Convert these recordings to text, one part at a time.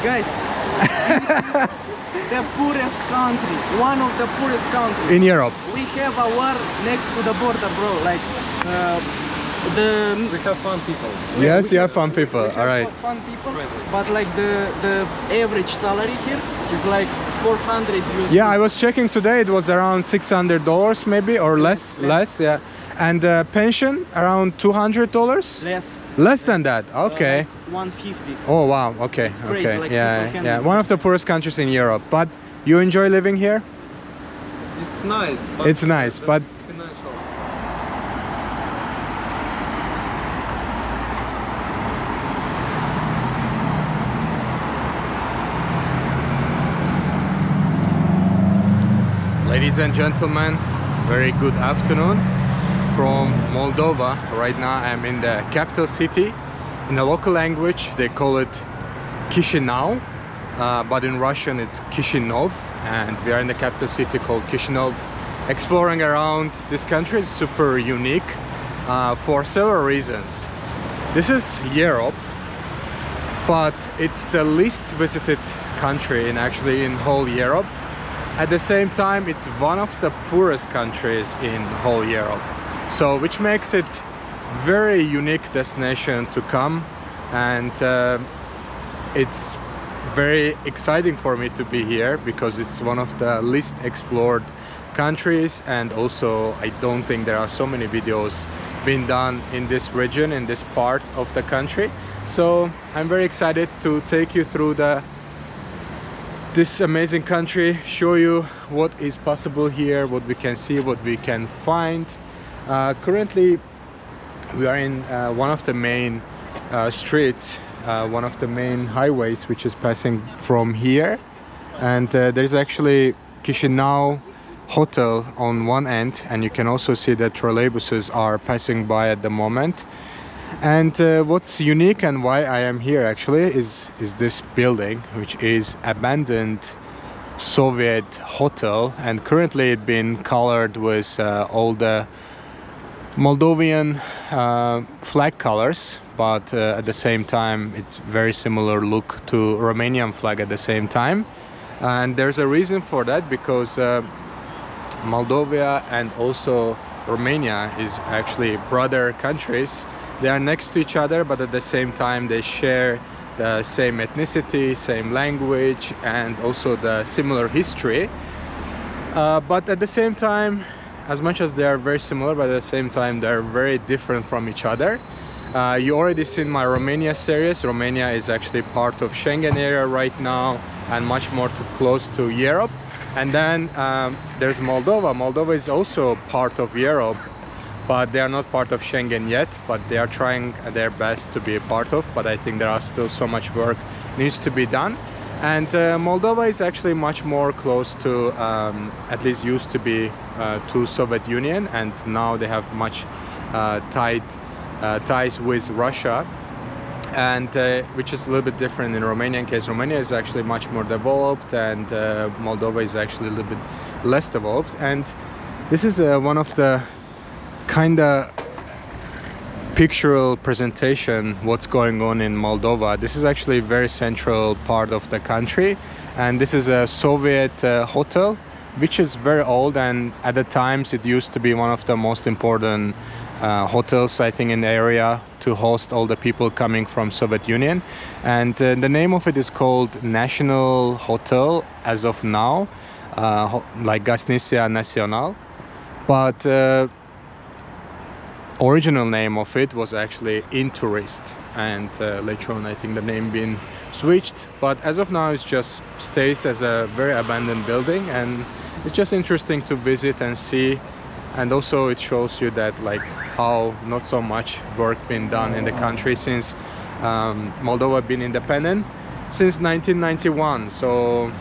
Guys, the poorest country, one of the poorest countries in Europe. We have a war next to the border, bro. Like we have fun people. Yes, you have fun people. All right. Fun people, but like the average salary here is like 400 euros. Yeah, I was checking today. It was around $600 maybe, or less. Yeah. And pension around $200. Less than that. Okay. Like 150. Oh wow. Okay. It's crazy, okay. like Yeah. One of the poorest countries in Europe. But you enjoy living here? It's nice. It's nice, but financial. ladies and gentlemen, very good afternoon from Moldova. Right now I'm in the capital city. In the local language they call it Chisinau, but in Russian it's Chisinau, and we are in the capital city called Chisinau. Exploring around this country is super unique for several reasons. This is Europe, but it's the least visited country in whole Europe. At the same time, it's one of the poorest countries in whole Europe, so which makes it very unique destination to come, and it's very exciting for me to be here because it's one of the least explored countries, and also I don't think there are so many videos being done in this region, in this part of the country. So I'm very excited to take you through this amazing country, show you what is possible here, what we can see, what we can find. Currently we are in one of the main streets, one of the main highways which is passing from here, and there's actually Chisinau hotel on one end, and you can also see that trolleybuses are passing by at the moment. And what's unique and why I am here actually is this building, which is abandoned Soviet hotel, and currently it's been colored with all the Moldovan flag colors, but at the same time it's very similar look to Romanian flag at the same time. And there's a reason for that, because Moldova and also Romania is actually brother countries. They are next to each other, but at the same time they share the same ethnicity, same language, and also the similar history. But at the same time, as much as they are very similar, but at the same time they are very different from each other. You already seen my Romania series. Romania is actually part of Schengen area right now and much more close to Europe. And then there's Moldova. Moldova is also part of Europe, but they are not part of Schengen yet, but they are trying their best to be a part of. But I think there are still so much work needs to be done. And Moldova is actually much more close to, at least used to be, to Soviet Union, and now they have much tight ties with Russia, and which is a little bit different in Romanian case. Romania is actually much more developed, and Moldova is actually a little bit less developed. And this is one of the kind of pictorial presentation what's going on in Moldova. This is actually a very central part of the country, and this is a Soviet hotel, which is very old, and at the times it used to be one of the most important hotels, I think, in the area to host all the people coming from Soviet Union. And the name of it is called National Hotel as of now, like Gastiniția Națională, but original name of it was actually Tourist, and later on I think the name been switched, but as of now it just stays as a very abandoned building, and it's just interesting to visit and see. And also it shows you that like how not so much work been done in the country since Moldova been independent since 1991, so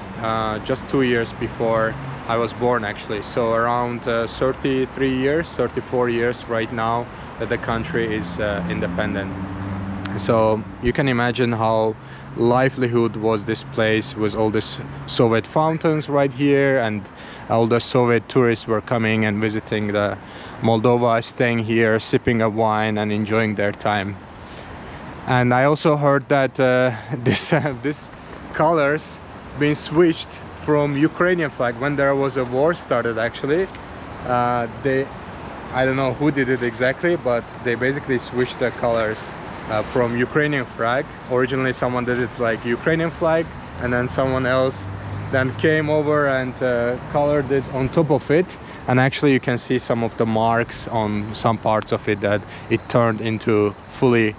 just 2 years before I was born actually. So around 33 years, 34 years right now that the country is independent. So you can imagine how livelihood was this place with all these Soviet fountains right here, and all the Soviet tourists were coming and visiting the Moldova, staying here, sipping a wine and enjoying their time. And I also heard that this colors been switched from Ukrainian flag when there was a war started. Actually, I don't know who did it exactly, but they basically switched the colors from Ukrainian flag. Originally someone did it like Ukrainian flag, and then someone else then came over and colored it on top of it, and actually you can see some of the marks on some parts of it that it turned into fully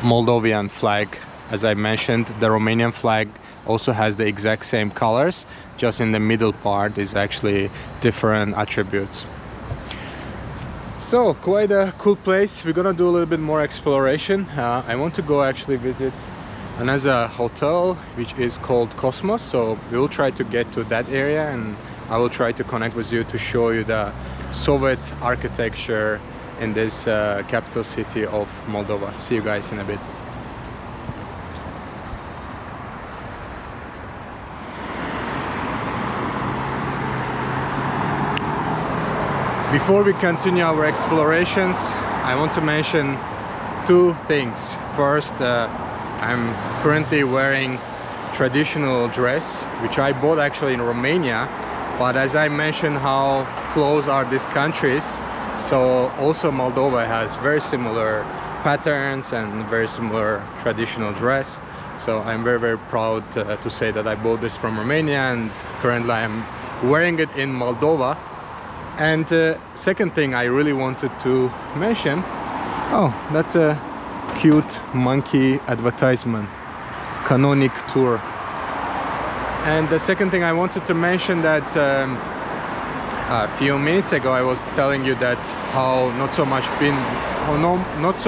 Moldovan flag. As I mentioned, the Romanian flag also has the exact same colors, just in the middle part is actually different attributes. So quite a cool place. We're gonna do a little bit more exploration. I want to go actually visit another hotel which is called Cosmos, so we'll try to get to that area, and I will try to connect with you to show you the Soviet architecture in this capital city of Moldova. See you guys in a bit. Before we continue our explorations, I want to mention two things. First, I'm currently wearing traditional dress, which I bought actually in Romania, but as I mentioned how close are these countries, so also Moldova has very similar patterns and very similar traditional dress. So I'm very proud to say that I bought this from Romania, and currently I'm wearing it in Moldova. And second thing I really wanted to mention, oh, that's a cute monkey advertisement, Canonic Tour. And the second thing I wanted to mention, that a few minutes ago I was telling you that how not so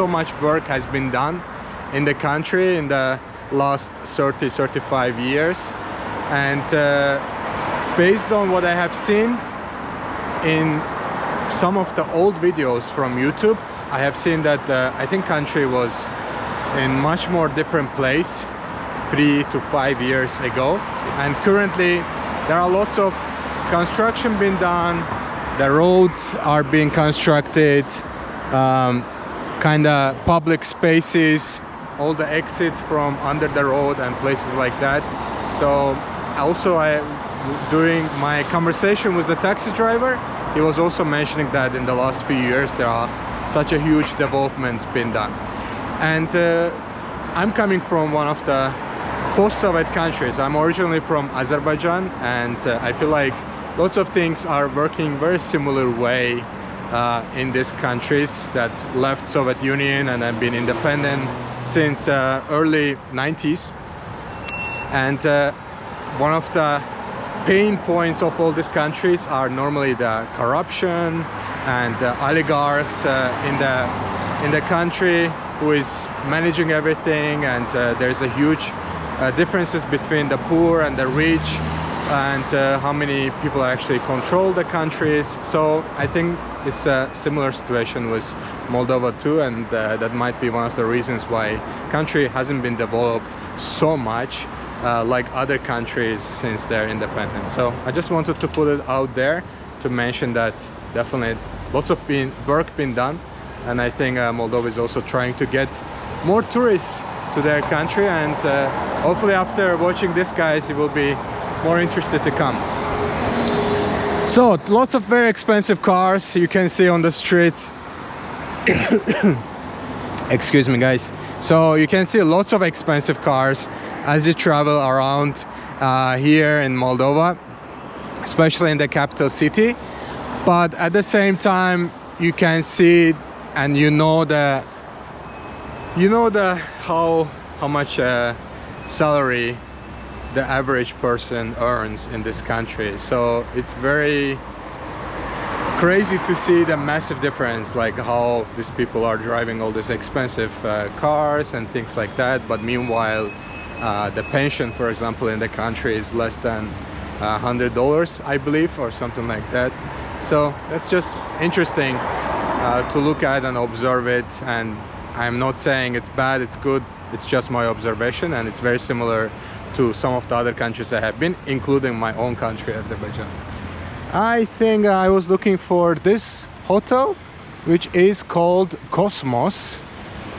much work has been done in the country in the last 30-35 years, and based on what I have seen in some of the old videos from YouTube, I have seen that I think country was in much more different place 3 to 5 years ago, and currently there are lots of construction being done. The roads are being constructed, kind of public spaces, all the exits from under the road and places like that. So also during my conversation with the taxi driver, he was also mentioning that in the last few years there are such a huge developments been done. And I'm coming from one of the post-Soviet countries. I'm originally from Azerbaijan, and I feel like lots of things are working very similar way in these countries that left Soviet Union and have been independent since early 90s. And one of the pain points of all these countries are normally the corruption and the oligarchs in the country who is managing everything, and there's a huge differences between the poor and the rich, and how many people actually control the countries. So I think it's a similar situation with Moldova too, and that might be one of the reasons why country hasn't been developed so much like other countries since their independence. So I just wanted to put it out there to mention that definitely lots of work been done, and I think Moldova is also trying to get more tourists to their country, and hopefully after watching this, guys, you will be more interested to come. So lots of very expensive cars you can see on the streets. Excuse me, guys. So you can see lots of expensive cars as you travel around here in Moldova, especially in the capital city. But at the same time, you can see and you know how much salary the average person earns in this country. So it's very crazy to see the massive difference, like how these people are driving all these expensive cars and things like that, but meanwhile the pension, for example, in the country is less than $100, I believe, or something like that. So that's just interesting to look at and observe it, and I'm not saying it's bad, it's good, it's just my observation, and it's very similar to some of the other countries I have been, including my own country, Azerbaijan. I think I was looking for this hotel, which is called Cosmos,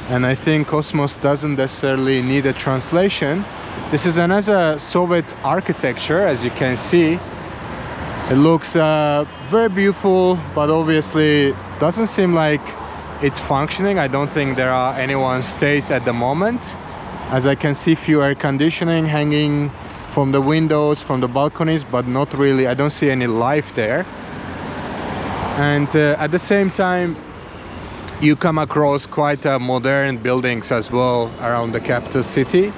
and I think Cosmos doesn't necessarily need a translation. This is another Soviet architecture, as you can see. It looks very beautiful, but obviously doesn't seem like it's functioning. I don't think there are anyone stays at the moment, as I can see few air conditioning hanging from the windows, from the balconies, but not really. I don't see any life there. And at the same time, you come across quite modern buildings as well around the capital city,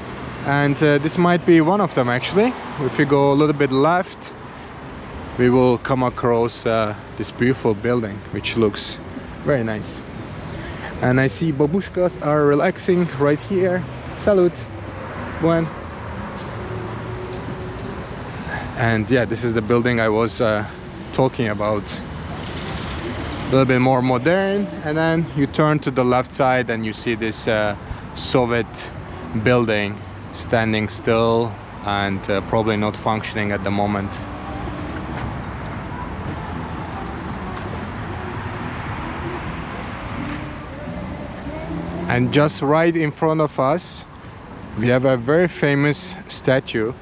and this might be one of them actually. If you go a little bit left, we will come across this beautiful building, which looks very nice. And I see babushkas are relaxing right here. Salut! Buen! And yeah, this is the building I was talking about. A little bit more modern, and then you turn to the left side and you see this Soviet building standing still and probably not functioning at the moment. And just right in front of us we have a very famous statue,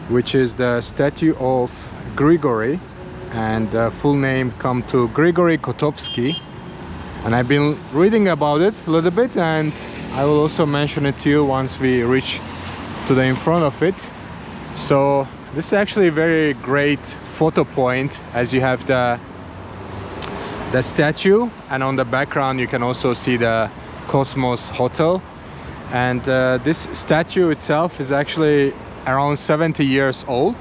which is the statue of Grigory, and the full name come to Grigory Kotovsky. And I've been reading about it a little bit, and I will also mention it to you once we reach to the in front of it. So this is actually a very great photo point, as you have the statue, and on the background you can also see the Cosmos Hotel. And this statue itself is actually around 70 years old,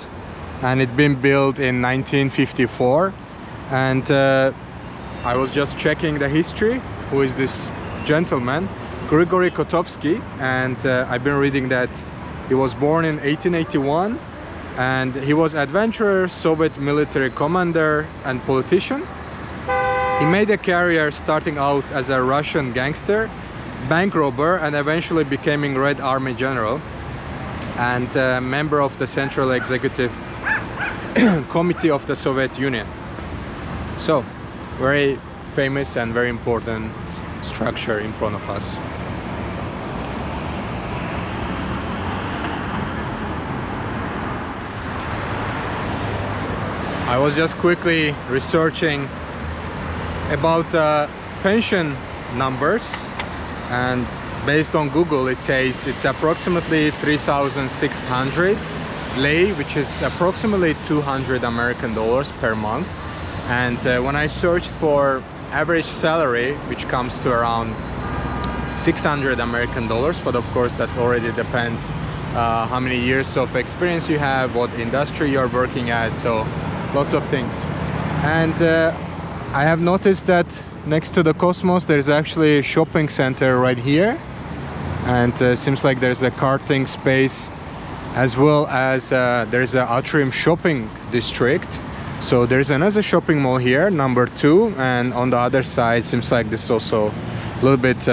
and it's been built in 1954. And I was just checking the history. Who is this gentleman? Grigory Kotovsky. And I've been reading that he was born in 1881, and he was adventurer, Soviet military commander and politician. He made a career starting out as a Russian gangster, bank robber, and eventually becoming Red Army general and a member of the Central Executive Committee of the Soviet Union. So, very famous and very important structure in front of us. I was just quickly researching about the pension numbers, and based on Google it says it's approximately 3,600 lei, which is approximately 200 American dollars per month. And when I searched for average salary, which comes to around 600 American dollars, but of course that already depends how many years of experience you have, what industry you're working at, so lots of things. And I have noticed that next to the Cosmos there's actually a shopping center right here, and seems like there's a karting space, as well as there's an atrium shopping district. So there's another shopping mall here, number 2, and on the other side seems like this is also a little bit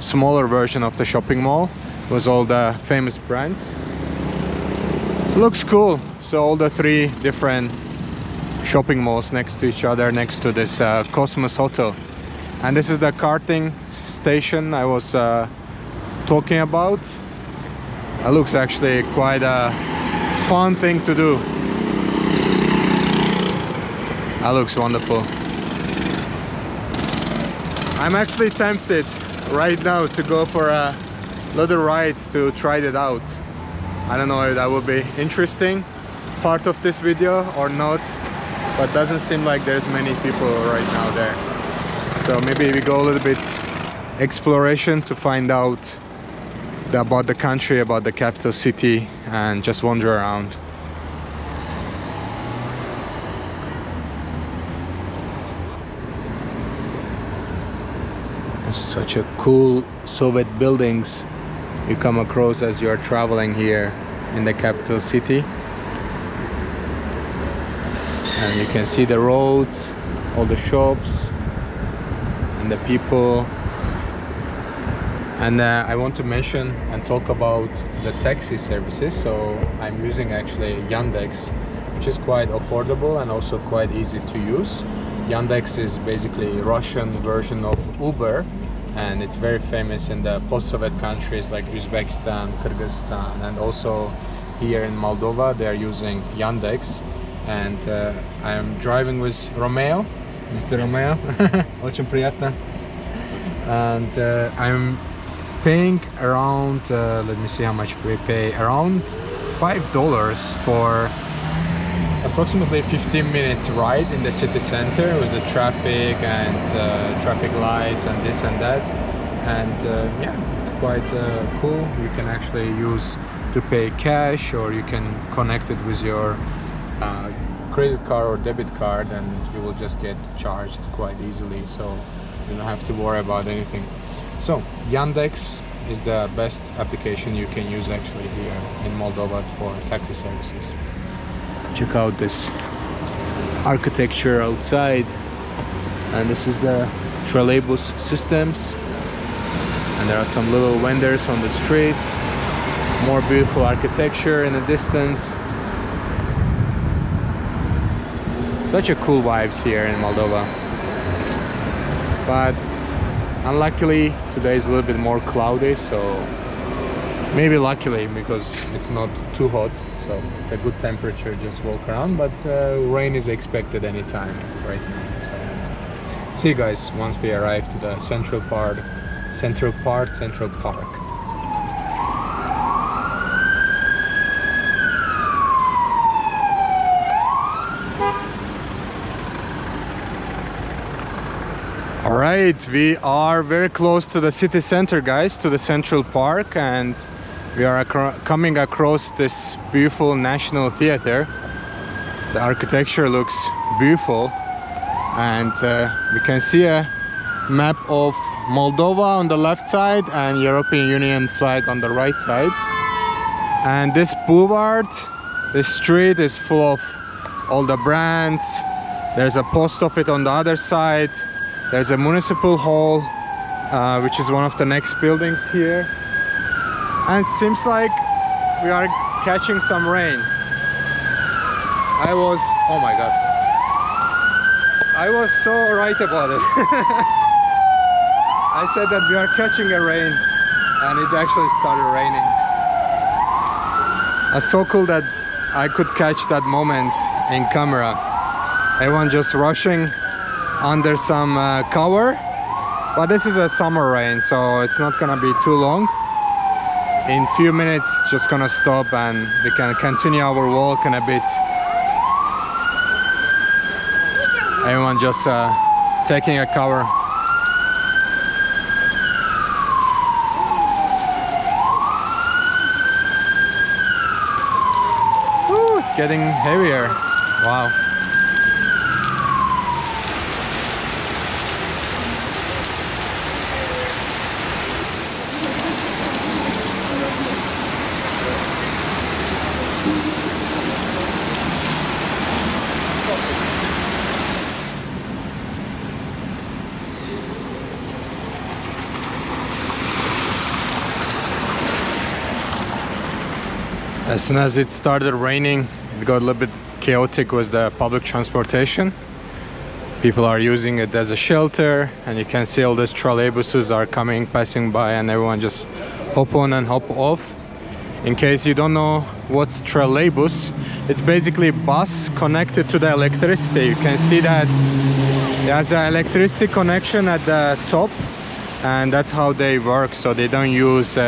smaller version of the shopping mall with all the famous brands. Looks cool. So all the 3 different shopping malls next to each other, next to this Cosmos Hotel. And this is the karting station I was talking about. It looks actually quite a fun thing to do. That looks wonderful. I'm actually tempted right now to go for a little ride to try it out. I don't know if that will be interesting part of this video or not, but doesn't seem like there's many people right now there. So maybe we go a little bit exploration to find out about the country, about the capital city, and just wander around. Such a cool Soviet buildings you come across as you are traveling here in the capital city. And you can see the roads, all the shops and the people. And I want to mention and talk about the taxi services. So I'm using actually Yandex, which is quite affordable and also quite easy to use. Yandex is basically a Russian version of Uber, and it's very famous in the post-Soviet countries like Uzbekistan, Kyrgyzstan, and also here in Moldova they are using Yandex. And I'm driving with Romeo, Mr. Romeo. Очень приятно. And I'm paying around, let me see how much we pay, around $5 for approximately 15 minutes ride in the city center with the traffic and traffic lights and this and that. And yeah, it's quite cool. You can actually use to pay cash, or you can connect it with your credit card or debit card, and you will just get charged quite easily, so you don't have to worry about anything. So Yandex is the best application you can use actually here in Moldova for taxi services. Check out this architecture outside, and this is the trolleybus systems, and there are some little vendors on the street. More beautiful architecture in the distance. Such a cool vibes here in Moldova. But unluckily today is a little bit more cloudy, so maybe luckily because it's not too hot, so it's a good temperature, just walk around. But rain is expected anytime right now. So see you guys once we arrive to the Central Park. Alright, we are very close to the city center, guys, to the Central Park, and we are coming across this beautiful National Theater. The architecture looks beautiful, and we can see a map of Moldova on the left side and European Union flag on the right side. And this boulevard, this street is full of all the brands. There's a post office on the other side. There's a municipal hall, which is one of the next buildings here. And it seems like we are catching some rain. Oh my god. I was so right about it. I said that we are catching a rain, and it actually started raining. It's so cool that I could catch that moment in camera. Everyone just rushing under some cover, but this is a summer rain, so it's not gonna be too long. In few minutes just gonna stop and we can continue our walk in a bit. Everyone just taking a cover. Woo, getting heavier. Wow. As soon as it started raining, it got a little bit chaotic with the public transportation. People are using it as a shelter, and you can see all these trolleybuses are passing by, and everyone just hop on and hop off. In case you don't know what's trolleybus, it's basically a bus connected to the electricity. You can see that it has an electricity connection at the top, and that's how they work. So they don't use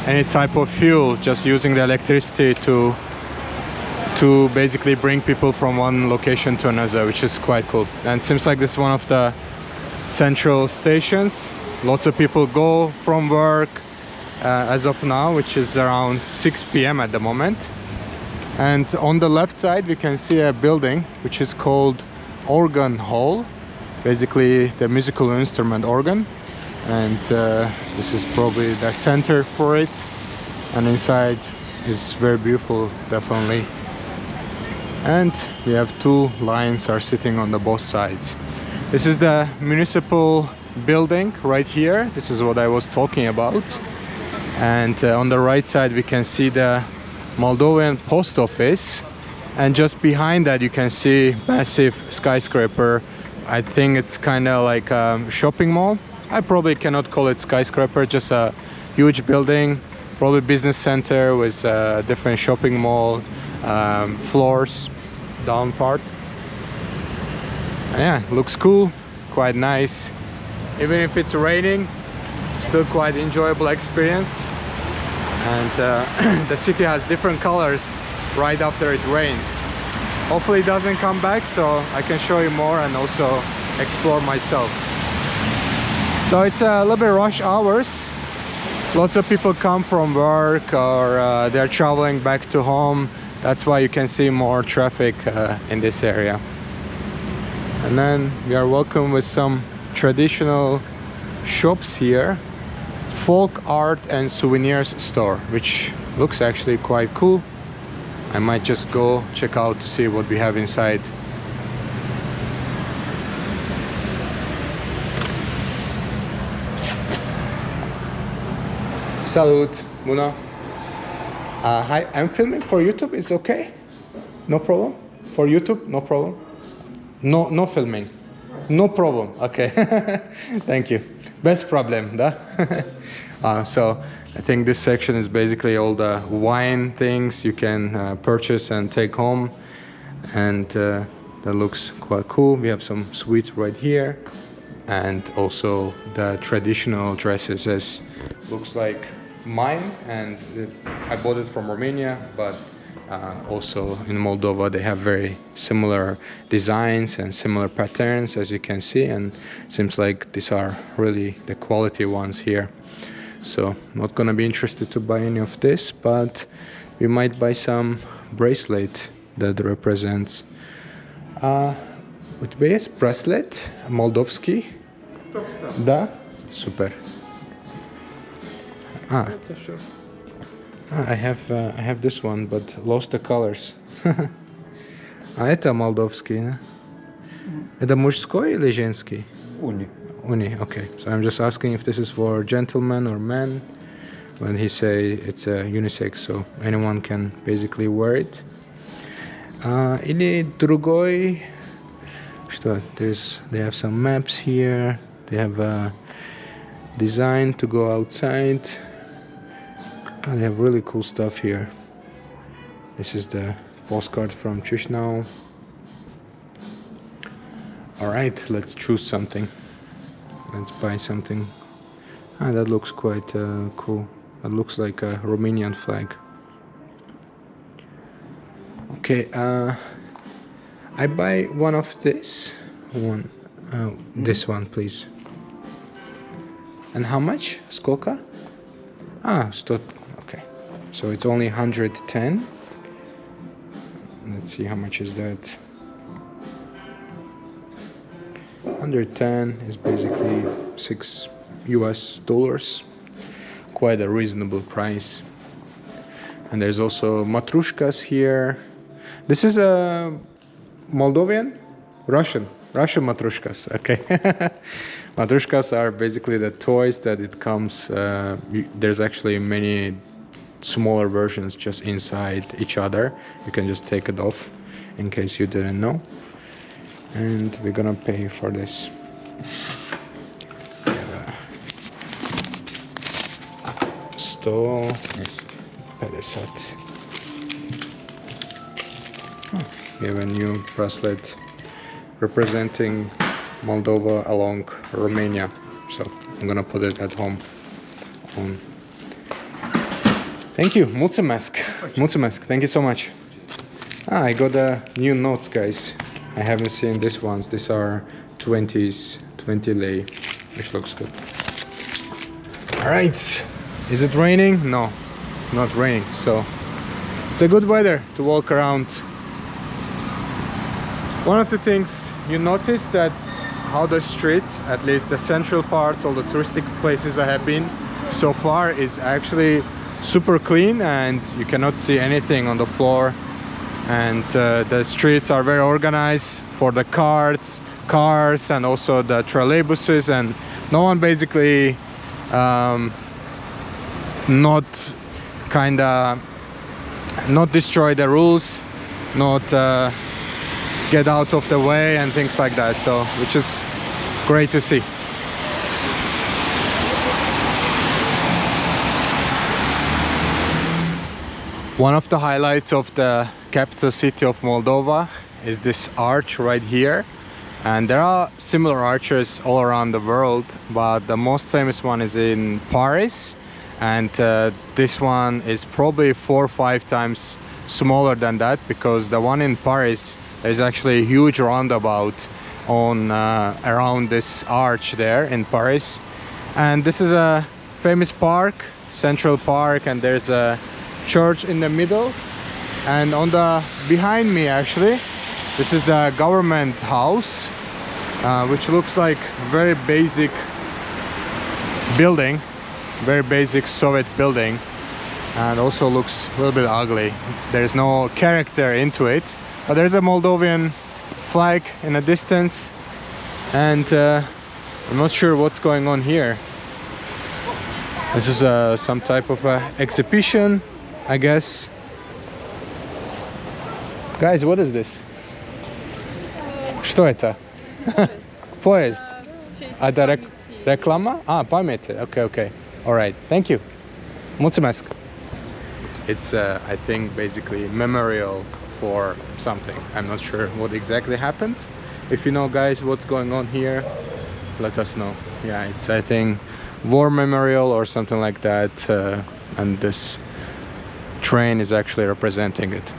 any type of fuel, just using the electricity to basically bring people from one location to another, which is quite cool. And it seems like this is one of the central stations. Lots of people go from work as of now, which is around 6 p.m. at the moment. And on the left side we can see a building which is called Organ Hall, basically the musical instrument organ. And this is probably the center for it, and inside is very beautiful, definitely. And we have two lions are sitting on the both sides. This is the municipal building right here. This is what I was talking about. And on the right side we can see the Moldovan post office, and just behind that you can see massive skyscraper. I think it's kind of like a shopping mall. I probably cannot call it skyscraper, just a huge building, probably business center with different shopping mall floors down part. And yeah, looks cool, quite nice. Even if it's raining, still quite enjoyable experience. And the city has different colors right after it rains. Hopefully it doesn't come back, so I can show you more and also explore myself. So it's a little bit rush hours. Lots of people come from work or they're traveling back to home. That's why you can see more traffic in this area. And then we are welcome with some traditional shops here. Folk art and souvenirs store, which looks actually quite cool. I might just go check out to see what we have inside. Salut, Muna. Hi, I'm filming for YouTube. It's okay? No problem? For YouTube? No problem? No filming. No problem. Okay. Thank you. Best problem, da? So I think this section is basically all the wine things you can purchase and take home, and that looks quite cool. We have some sweets right here, and also the traditional dresses, as looks like mine, and I bought it from Romania, but also in Moldova they have very similar designs and similar patterns, as you can see, and seems like these are really the quality ones here. So not gonna be interested to buy any of this, but we might buy some bracelet that represents what is bracelet moldovski. Da? Super. I have this one, but lost the colors. Это молдовский, да? Это мужской или женский? Uni, okay. So I'm just asking if this is for gentlemen or men. When he say it's a unisex, so anyone can basically wear it. Или другой, что? They have some maps here. They have a design to go outside. They have really cool stuff here. This is the postcard from Chisinau. Alright, let's choose something. Let's buy something. That looks quite cool. That looks like a Romanian flag. Okay, I buy one of this. This one, please. And how much? Сколько? 100. Okay, so it's only 110. Let's see how much is that. 110 is basically $6 US. Quite a reasonable price. And there's also matrushkas here. This is a Moldovan? Russian matrushkas. Okay. Matrushkas are basically the toys that it comes. There's actually many smaller versions just inside each other. You can just take it off, in case you didn't know. And we're gonna pay for this. 150. We have a new bracelet representing Moldova along Romania, so I'm gonna put it at home. Thank you, mulțumesc. Thank you so much. I got new notes, guys. I haven't seen these ones. These are 20s, 20 lei, which looks good. All right, is it raining? No, it's not raining, so it's a good weather to walk around. One of the things you notice that how the streets, at least the central parts, all the touristic places I have been so far, is actually super clean, and you cannot see anything on the floor. And the streets are very organized for the cars and also the trolleybuses, and no one basically not destroy the rules, not get out of the way and things like that, so which is great to see. One of the highlights of the capital city of Moldova is this arch right here, and there are similar arches all around the world, but the most famous one is in Paris, and this one is probably 4 or 5 times smaller than that, because the one in Paris is actually a huge roundabout on around this arch there in Paris. And this is a famous park, Central Park, and there's a church in the middle, and on the behind me actually this is the government house, which looks like very basic building, very basic Soviet building, and also looks a little bit ugly. There's no character into it, but there's a Moldovan flag in the distance, and I'm not sure what's going on here. This is some type of exhibition, I guess. Guys, what is this? Что это? Poorest. Это реклама? Памяти. Okay. All right. Thank you. Mulțumesc. It's I think basically memorial for something. I'm not sure what exactly happened. If you know, guys, what's going on here, let us know. Yeah, it's I think war memorial or something like that, and this train is actually representing it.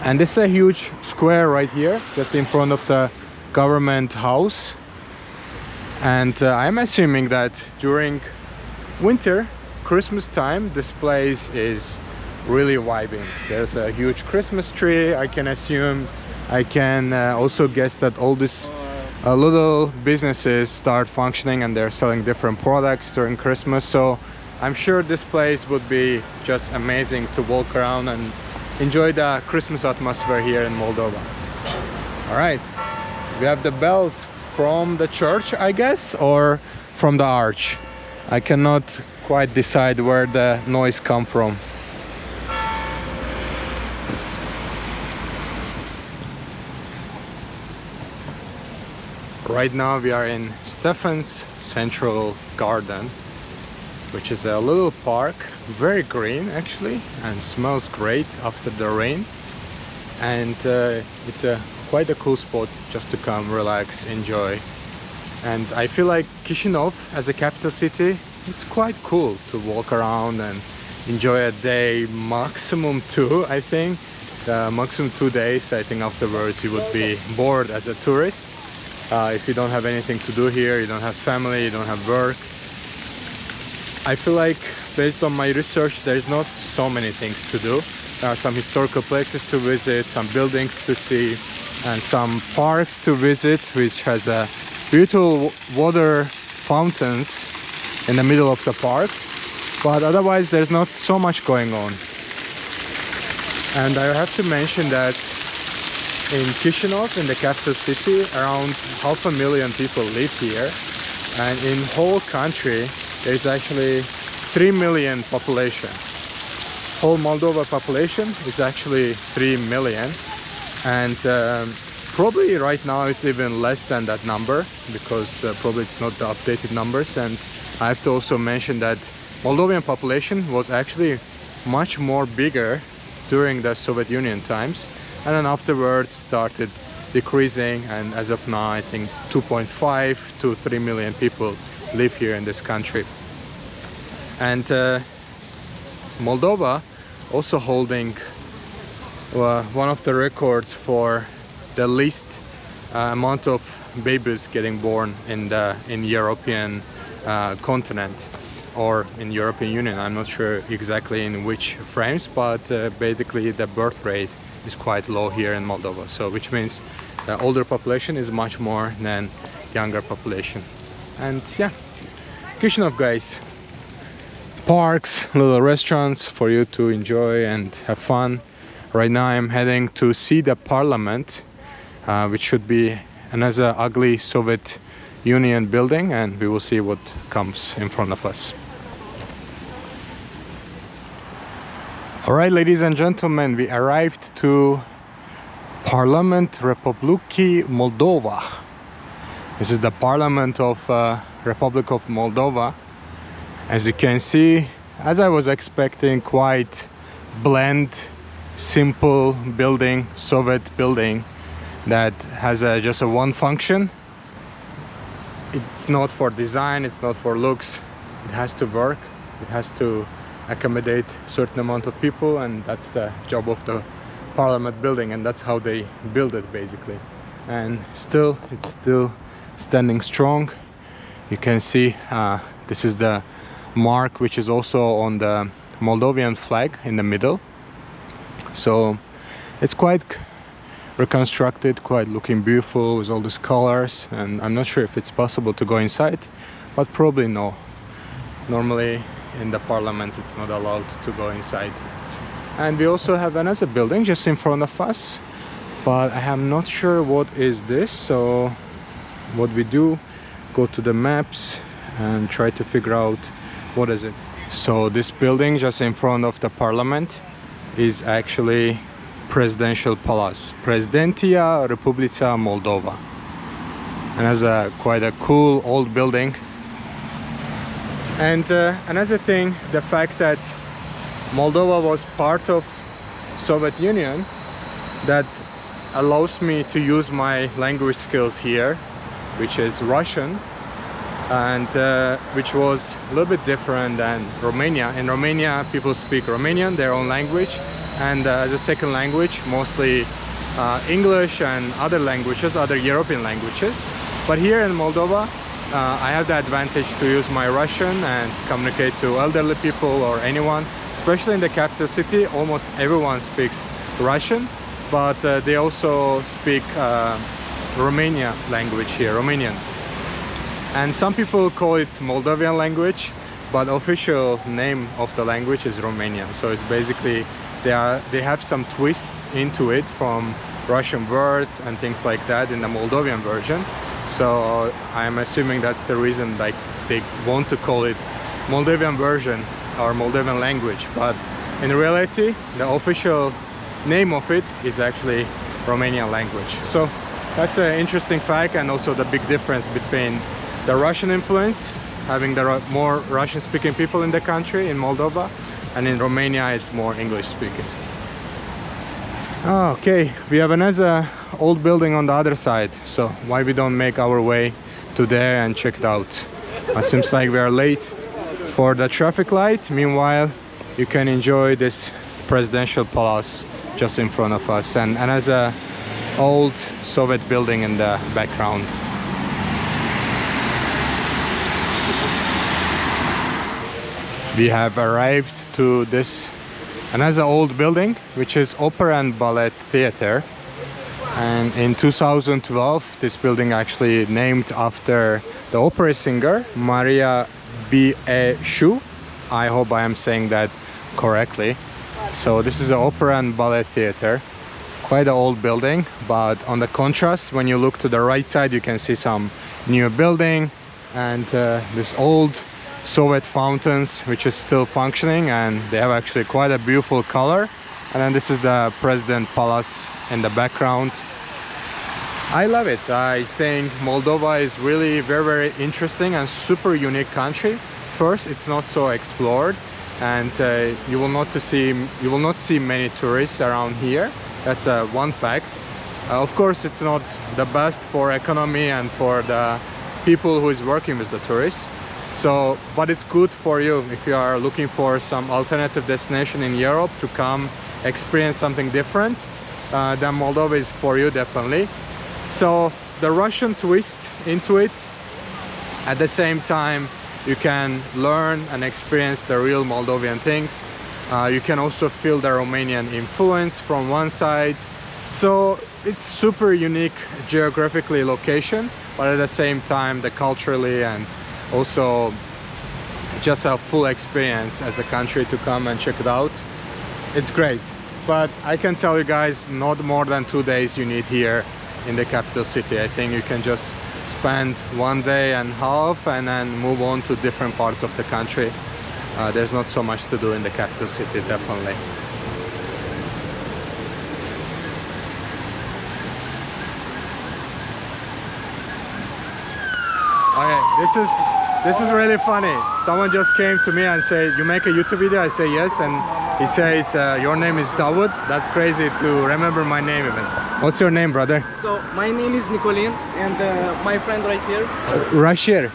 And this is a huge square right here, just in front of the government house, and I'm assuming that during winter, Christmas time, this place is really vibing. There's a huge Christmas tree, I can assume. I can also guess that all these little businesses start functioning and they're selling different products during Christmas, so I'm sure this place would be just amazing to walk around and enjoy the Christmas atmosphere here in Moldova. All right, we have the bells from the church, I guess, or from the arch. I cannot quite decide where the noise comes from. Right now we are in Stefan's Central Garden, which is a little park, very green actually, and smells great after the rain. And it's quite a cool spot just to come, relax, enjoy. And I feel like Chisinau as a capital city, it's quite cool to walk around and enjoy a day, maximum 2, I think. Maximum 2 days. I think afterwards you would be bored as a tourist. If you don't have anything to do here, you don't have family, you don't have work. I feel like, based on my research, there's not so many things to do. There are some historical places to visit, some buildings to see, and some parks to visit, which has a beautiful water fountains in the middle of the parks. But otherwise, there's not so much going on. And I have to mention that in Chisinau, in the capital city, around 500,000 people live here, and in whole country there's actually 3 million population. Whole Moldova population is actually 3 million, and probably right now it's even less than that number, because probably it's not the updated numbers. And I have to also mention that Moldovan population was actually much more bigger during the Soviet Union times, and then afterwards started decreasing, and as of now I think 2.5 to 3 million people live here in this country. And Moldova also holding one of the records for the least amount of babies getting born in the European continent, or in European Union. I'm not sure exactly in which frames, but basically the birth rate is quite low here in Moldova, so which means the older population is much more than younger population. And yeah, Chisinau, guys, parks, little restaurants for you to enjoy and have fun. Right now I'm heading to see the parliament, which should be another ugly Soviet Union building, and we will see what comes in front of us. Alright, ladies and gentlemen, we arrived to Parliament Republiki Moldova. This is the Parliament of Republic of Moldova. As you can see, as I was expecting, quite bland, simple building, Soviet building that has just a one function. It's not for design, it's not for looks. It has to work, it has to accommodate a certain amount of people, and that's the job of the parliament building, and that's how they build it basically. And still, it's still standing strong. You can see this is the mark which is also on the Moldovan flag in the middle. So it's quite reconstructed, quite looking beautiful with all these colors, and I'm not sure if it's possible to go inside, but probably no. Normally in the parliament it's not allowed to go inside. And we also have another building just in front of us, but I am not sure what is this. So what we do, go to the maps and try to figure out what is it. So this building just in front of the parliament is actually presidential palace, Prezidenția Republica Moldova, and has quite a cool old building. And another thing, the fact that Moldova was part of Soviet Union, that allows me to use my language skills here, which is Russian, and which was a little bit different than Romania. In Romania people speak Romanian, their own language, and as a second language mostly English and other languages, other European languages. But here in Moldova I have the advantage to use my Russian and communicate to elderly people or anyone, especially in the capital city. Almost everyone speaks Russian, but they also speak Romania language here, Romanian. And some people call it Moldovan language, but official name of the language is Romanian. So it's basically they have some twists into it from Russian words and things like that in the Moldovan version. So I'm assuming that's the reason, like, they want to call it Moldovan version or Moldovan language, but in reality the official name of it is actually Romanian language. So that's an interesting fact, and also the big difference between the Russian influence, having the more Russian speaking people in the country in Moldova, and in Romania it's more English speaking. Okay, we have another old building on the other side, so why we don't make our way to there and check it out. It seems like we are late for the traffic light. Meanwhile, you can enjoy this presidential palace just in front of us, and another old Soviet building in the background. We have arrived to this another old building, which is Opera and Ballet Theater, and in 2012 this building actually named after the opera singer Maria B.E.Shu. I hope I am saying that correctly. So this is an opera and ballet theater, quite an old building, but on the contrast, when you look to the right side, you can see some new building and this old Soviet fountains which is still functioning, and they have actually quite a beautiful color. And then this is the President Palace in the background. I love it. I think Moldova is really very interesting and super unique country. First, it's not so explored, and you will not see many tourists around here. That's one fact. Of course, it's not the best for economy and for the people who is working with the tourists. So, but it's good for you if you are looking for some alternative destination in Europe to come experience something different. Then Moldova is for you, definitely. So the Russian twist into it, at the same time you can learn and experience the real Moldovan things. You can also feel the Romanian influence from one side. So it's super unique geographically location, but at the same time the culturally and also just a full experience as a country to come and check it out. It's great, but I can tell you guys, not more than 2 days you need here in the capital city. I think you can just spend 1 day and a half and then move on to different parts of the country. There's not so much to do in the capital city, definitely. Okay, this is really funny. Someone just came to me and said, "You make a YouTube video?" I say yes, and He says your name is Davud. That's crazy to remember my name even. What's your name, brother? So my name is Nicolin, and my friend right here. Rashir.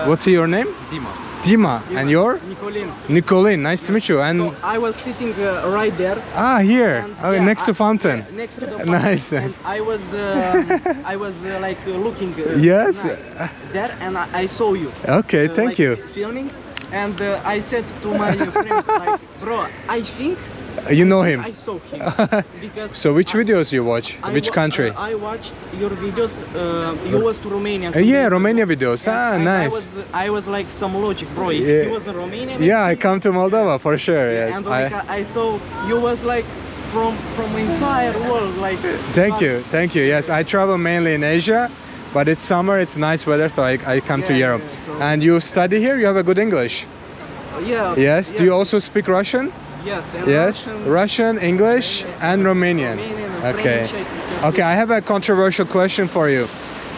What's your name? Dima. Dima. And your? Nicolin. Nicolin. Nice to meet you. And So I was sitting right there. here. And, Okay, yeah, next to fountain. Yeah, next to the fountain. Nice, And nice. I was like looking Yes. there, and I saw you. Okay, thank like, you. Filming, and I said to my friend, like, bro, I think You know him. I saw him because. So which videos you watch? Which country? I watched your videos. You was to Romania. Yeah, Romania videos. Ah, And nice. I was like some logic, bro. If Yeah. he was a Romanian. Yeah, I come to Moldova for sure. Yes. And like I saw you was like from entire world, like. Thank you. Yes, I travel mainly in Asia, but it's summer. It's nice weather, so I come to Yeah, Europe. yeah, so- And you study here. You have a good English. Yeah. Yes. Do you also speak Russian? Yes. And Yes. Russian, English, and Romanian. and Okay. French, I just Okay. I have a controversial question for you.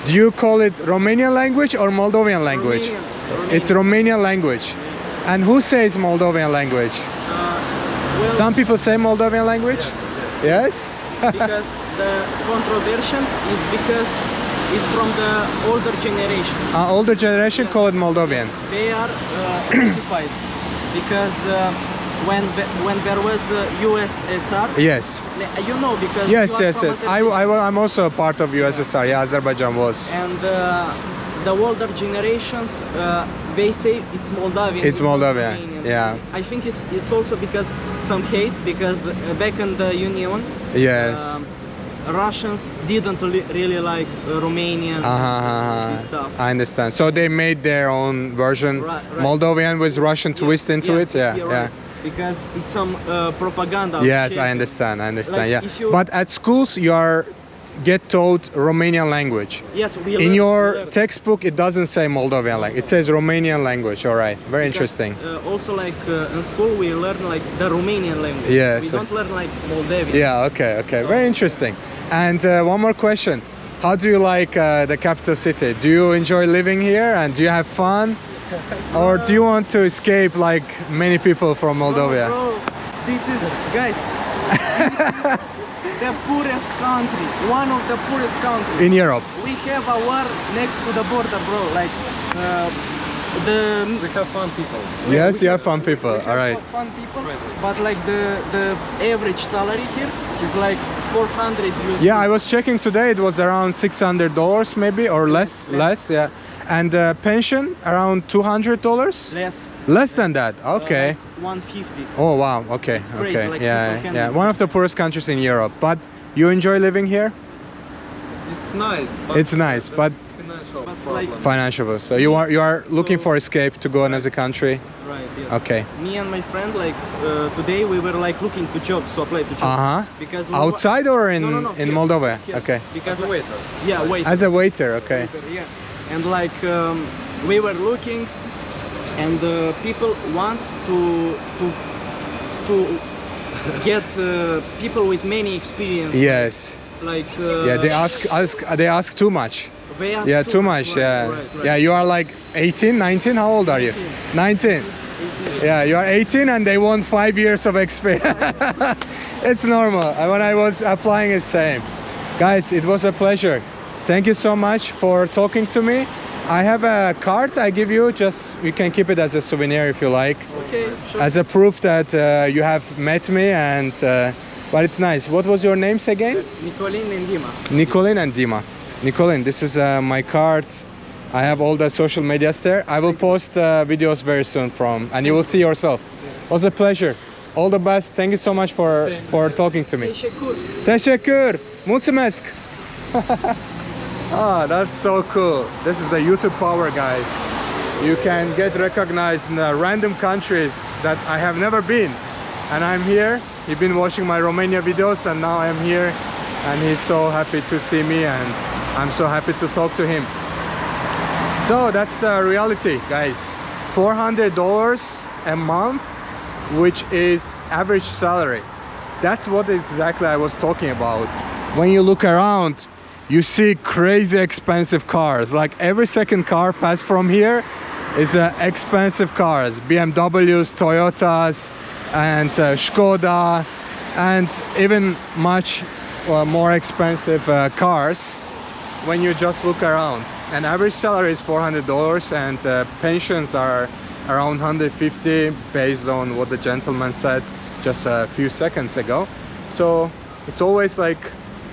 Do you call it Romanian language or Moldovan language? Romanian. It's Romanian language. And who says Moldovan language? Well, Some people say Moldovan language. Yes. because the controversy is because it's from the older generations. Older generation call it Moldovan. They are crucified because when there was USSR, Yes. you know, because Yes, you are yes, from yes. Azerbaijan. I'm also a part of USSR. Yeah, Azerbaijan was. And the older generations, they say it's Moldavian. It's not Moldavian, Romanian. yeah. I think it's also because some hate, because back in the Union, Yes. Russians didn't really like Romanian and stuff. I understand. So they made their own version. Right. Moldovan with Russian twist into Yes, it. Yeah, you're yeah. right. Because it's some propaganda. Yes, shape. I understand. I understand. Like, Yeah. if you- But at schools, you are get taught Romanian language. Yes, we In learn- your we learn. textbook, it doesn't say Moldovan language. It says Romanian language. All right. Very Because, interesting. Also, like in school, we learn like the Romanian language. Yes. We don't learn like Moldavian. Yeah, okay, okay. Very interesting. And one more question. How do you like the capital city? Do you enjoy living here and do you have fun? Or do you want to escape like many people from Moldova? Bro, this is, guys, the poorest country. One of the poorest countries. In Europe? We have a war next to the border, bro. Like, We have fun people. Yes, you have fun people. we have All right. fun people, but like the average salary here is like 400 USD. Yeah, I was checking today. It was around $600 maybe or less. Less, yeah. And pension around $200. Less. Less than that. Okay. Like 150. Oh wow. Okay. crazy, Okay. like, Yeah. people can- Yeah. One of the poorest countries in Europe. But you enjoy living here? It's nice. But It's nice, but financial But problem. like- financial. So you are looking for escape to go another country. Right. Yes. Okay. Me and my friend, like today, we were like looking to jobs, to apply to jobs. Because we Outside or in No, in here, Moldova? here. Okay. Because As a waiter. Yeah, wait. As a waiter. Okay. Yeah. And like we were looking, and people want to get people with many experience. Yes. Like Yeah. They ask too much. they ask Yeah. Too much. Right, Yeah. right. Yeah. You are like 18, 19. How old are you? 19. Yeah, you are 18 and they want 5 years of experience. It's normal. When I was applying, it's same. Guys, it was a pleasure. Thank you so much for talking to me. I have a card I give you. Just you can keep it as a souvenir if you like, Okay. Sure. as a proof that you have met me. And but it's nice. What was your names again? Nicolin and Dima. Nicolin and Dima. Nicolin, this is my card. I have all the social medias there. I will post videos very soon from, and you will see yourself. It was a pleasure. All the best. Thank you so much for talking to me. Teşekkür. Teşekkür. Mulțumesc. That's so cool. This is the YouTube power, guys. You can get recognized in random countries that I have never been. And I'm here. You've been watching my Romania videos and now I'm here. And he's so happy to see me and I'm so happy to talk to him. So that's the reality, guys. $400 a month, which is average salary. That's what exactly I was talking about. When you look around, you see crazy expensive cars. Like every second car passed from here is expensive cars. BMWs, Toyotas, and Skoda, and even much more expensive cars when you just look around. And average salary is $400, and pensions are around 150 based on what the gentleman said just a few seconds ago. So it's always like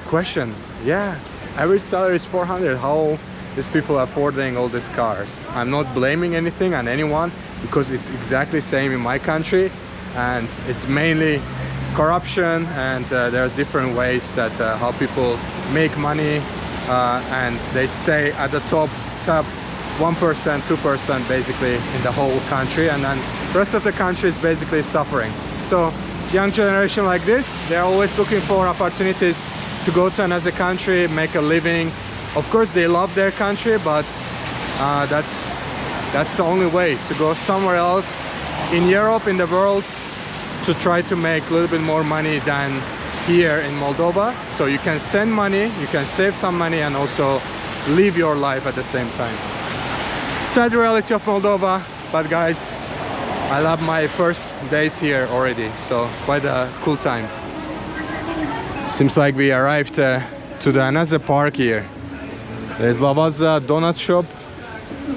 question, yeah, average salary is 400, how these people are affording all these cars? I'm not blaming anything on anyone, because it's exactly the same in my country, and it's mainly corruption, and there are different ways that how people make money, and they stay at the top 1%, 2% basically in the whole country, and then the rest of the country is basically suffering. So young generation like this, they're always looking for opportunities to go to another country, make a living. Of course they love their country, but that's the only way to go somewhere else in Europe, in the world, to try to make a little bit more money than here in Moldova. So you can send money, you can save some money, and also live your life at the same time. Sad reality of Moldova, but guys, I love my first days here already, so quite a cool time. Seems like we arrived to another park here. There's Lavaza donut shop,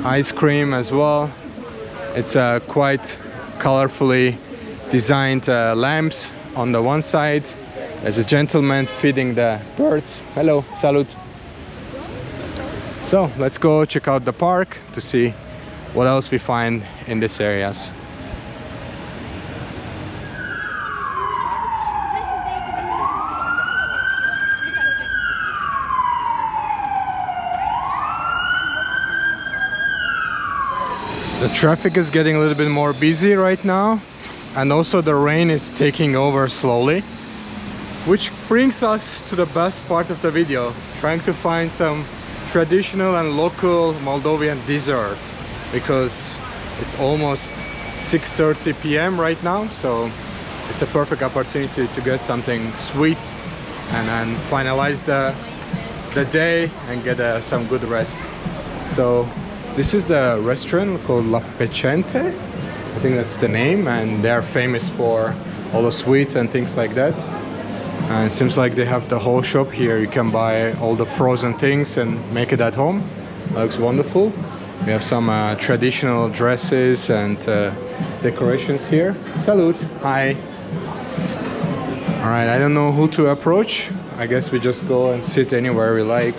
ice cream as well. It's quite colorfully designed lamps on the one side. There's a gentleman feeding the birds. Hello, salut. So let's go check out the park to see what else we find in these areas. The traffic is getting a little bit more busy right now, and also the rain is taking over slowly, which brings us to the best part of the video, trying to find some traditional and local Moldovan dessert, because it's almost 6:30 p.m. right now, so it's a perfect opportunity to get something sweet and then finalize the day and get some good rest. So this is the restaurant called La Pecente, I think that's the name, and they're famous for all the sweets and things like that. And it seems like they have the whole shop here. You can buy all the frozen things and make it at home. Looks wonderful. We have some traditional dresses and decorations here. Salute. Hi. All right, I don't know who to approach. I guess we just go and sit anywhere we like.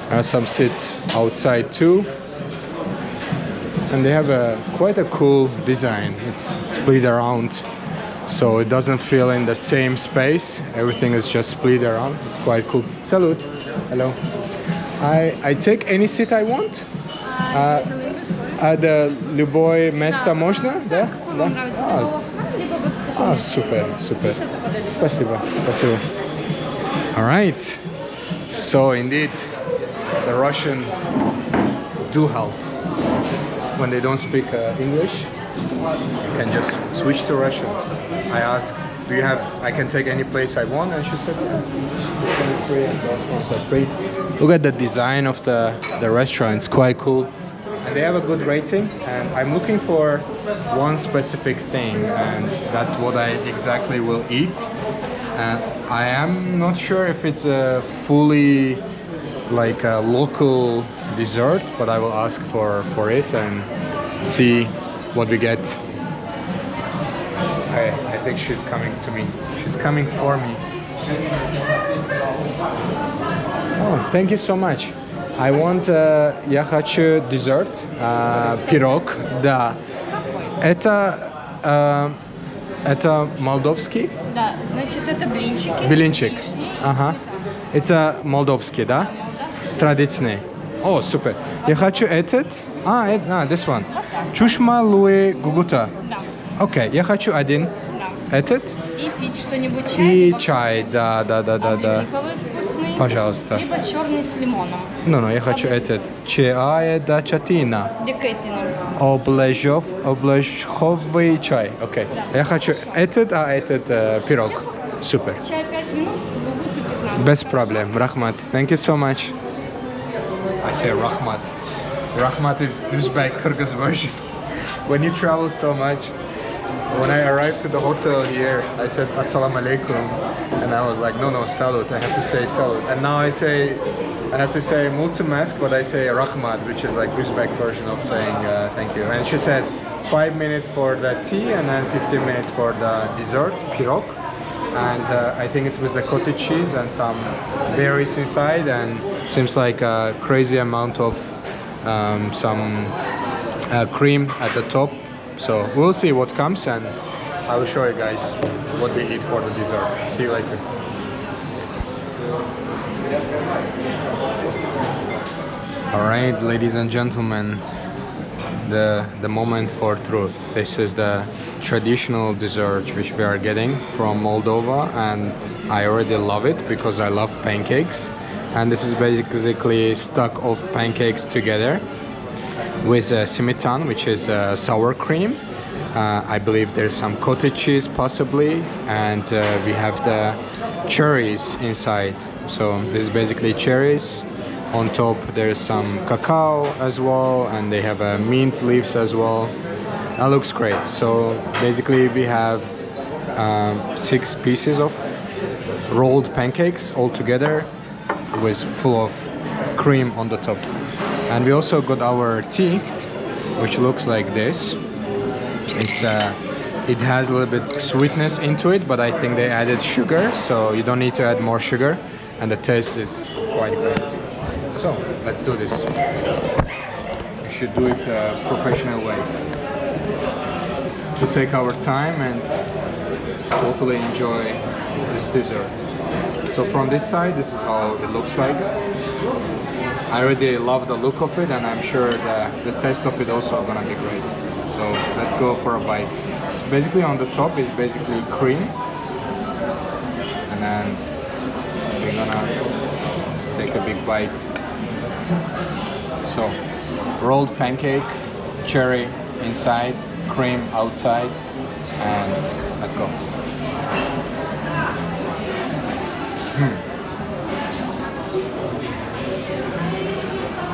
There are some seats outside too. And they have quite a cool design. It's split around, so it doesn't feel in the same space. Everything is just split around. It's quite cool. Salute. Hello. I take any seat I want? The любое место можно? Да? Да? Супер, супер. Спасибо, спасибо. All right. So indeed, the Russian do help. When they don't speak English, you can just switch to Russian. I asked, do you have, I can take any place I want? And she said, yeah, this one is free and those ones are free. Look at the design of the restaurant, it's quite cool. And they have a good rating, and I'm looking for one specific thing, and that's what I exactly will eat. And I am not sure if it's a fully like a local dessert, but I will ask for it and see what we get. I think she's coming to me. She's coming for me. Oh, thank you so much. I want я хочу dessert, пирог. Да. Это молдовский? Да, значит это блинчики. Блинчик. Ага. Это молдовский, да? Традиционный. О, супер. Я хочу этот. This one. Чушма луи гугута. Да. Окей, я хочу один. Да. Этот. И пить что-нибудь чай. И чай, да. Ореховый вкусный. Пожалуйста. Либо черный с лимоном. Я хочу этот. Чай да чатина. Декетином. Облежховый чай. Окей. Да. Я хочу этот, этот пирог. Супер. Чай 5 минут, гугуцы 15. Без проблем. Rahmat. Thank you so much. I say Rahmat. Rahmat is Uzbek Kyrgyz version. When you travel so much, when I arrived to the hotel here, I said Assalamu alaikum, and I was like, no, salute. I have to say salute. And now I have to say mulțumesc, but I say rahmat, which is like Uzbek version of saying thank you. And she said 5 minutes for the tea and then 15 minutes for the dessert, pirog. And I think it's with the cottage cheese and some berries inside, and seems like a crazy amount of some cream at the top. So we'll see what comes, and I will show you guys what we eat for the dessert. See you later. Alright, ladies and gentlemen, the moment for truth. This is the traditional dessert which we are getting from Moldova, and I already love it because I love pancakes. And this is basically stack of pancakes together with simitan, which is sour cream. I believe there's some cottage cheese possibly, and we have the cherries inside. So this is basically cherries. On top there's some cacao as well, and they have mint leaves as well. That looks great. So basically we have 6 pieces of rolled pancakes all together with full of cream on the top. And we also got our tea, which looks like this. It has a little bit sweetness into it, but I think they added sugar, so you don't need to add more sugar, and the taste is quite great. So let's do this. We should do it professional way, to take our time and totally enjoy this dessert. So from this side, this is how it looks like. I already love the look of it, and I'm sure the taste of it also gonna be great. So let's go for a bite. So basically on the top is basically cream, and then we're gonna take a big bite. So rolled pancake, cherry inside, cream outside, and let's go.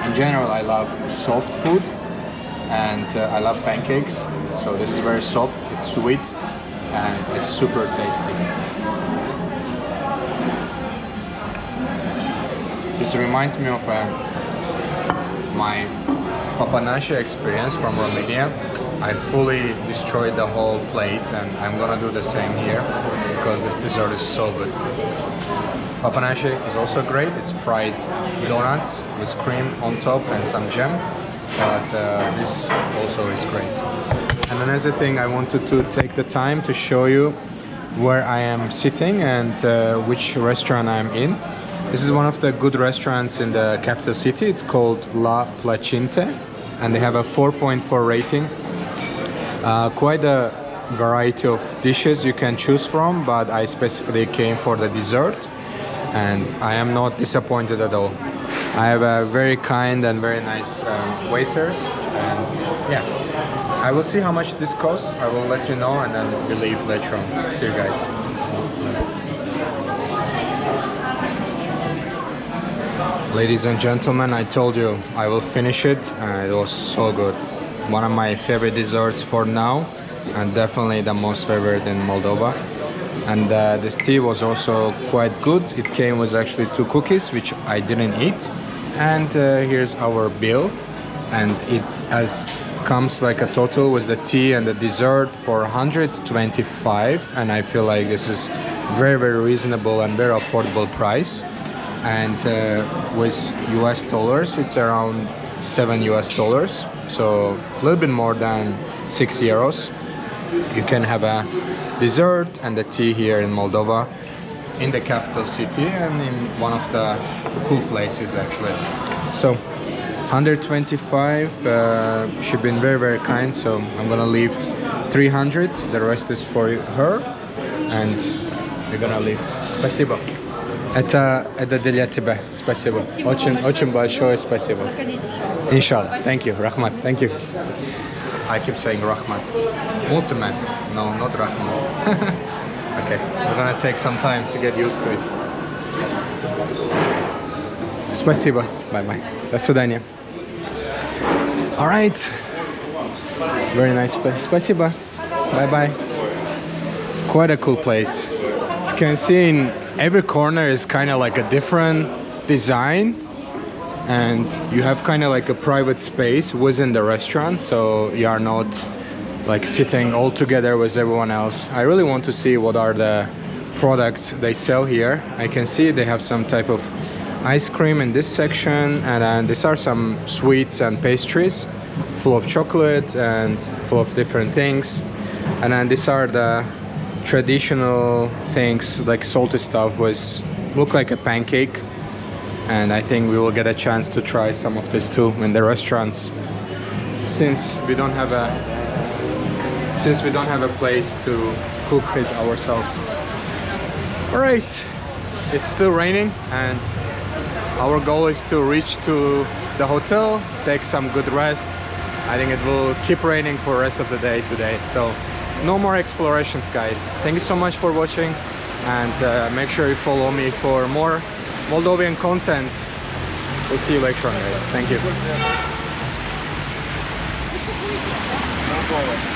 In general, I love soft food, and I love pancakes. So this is very soft, it's sweet, and it's super tasty. This reminds me of my papanache experience from Romania. I fully destroyed the whole plate, and I'm gonna do the same here because this dessert is so good. Papanache is also great. It's fried donuts with cream on top and some jam, but this also is great. And another thing, I wanted to take the time to show you where I am sitting and which restaurant I'm in. This is one of the good restaurants in the capital city. It's called La Placinte, and they have a 4.4 rating. Quite a variety of dishes you can choose from, but I specifically came for the dessert, and I am not disappointed at all. I have a very kind and very nice waiters, and yeah, I will see how much this costs. I will let you know, and then we'll leave later on. See you guys. Ladies and gentlemen, I told you I will finish it, and it was so good. One of my favorite desserts for now, and definitely the most favorite in Moldova. And this tea was also quite good. It came with actually 2 cookies, which I didn't eat. And here's our bill, and it comes like a total with the tea and the dessert for 125, and I feel like this is very, very reasonable and very affordable price. And with US dollars, it's around $7 US, so a little bit more than 6 euros. You can have a dessert and the tea here in Moldova, in the capital city, and in one of the cool places actually. So 125, she's been very, very kind, so I'm gonna leave 300, the rest is for her, and we're gonna leave. Спасибо. Это для тебя. Спасибо. Очень большое спасибо. Inshallah. Thank you. Rahmat. Thank you. I keep saying Rahmat. Mulțumesc. No, not Rahmat. Okay, we're gonna take some time to get used to it. Спасибо. Bye-bye. До свидания. All right. Very nice. Спасибо. Bye bye. Quite a cool place. As you can see, in every corner is kind of like a different design, and you have kind of like a private space within the restaurant, so you are not like sitting all together with everyone else. I really want to see what are the products they sell here. I can see they have some type of ice cream in this section, and then these are some sweets and pastries full of chocolate and full of different things. And then these are the traditional things like salty stuff with look like a pancake, and I think we will get a chance to try some of this too in the restaurants, since we don't have a place to cook it ourselves. All right, it's still raining, and our goal is to reach to the hotel, take some good rest. I think it will keep raining for the rest of the day today, so no more explorations, guys. Thank you so much for watching, and make sure you follow me for more Moldovan content. We'll see you later on, guys. Thank you.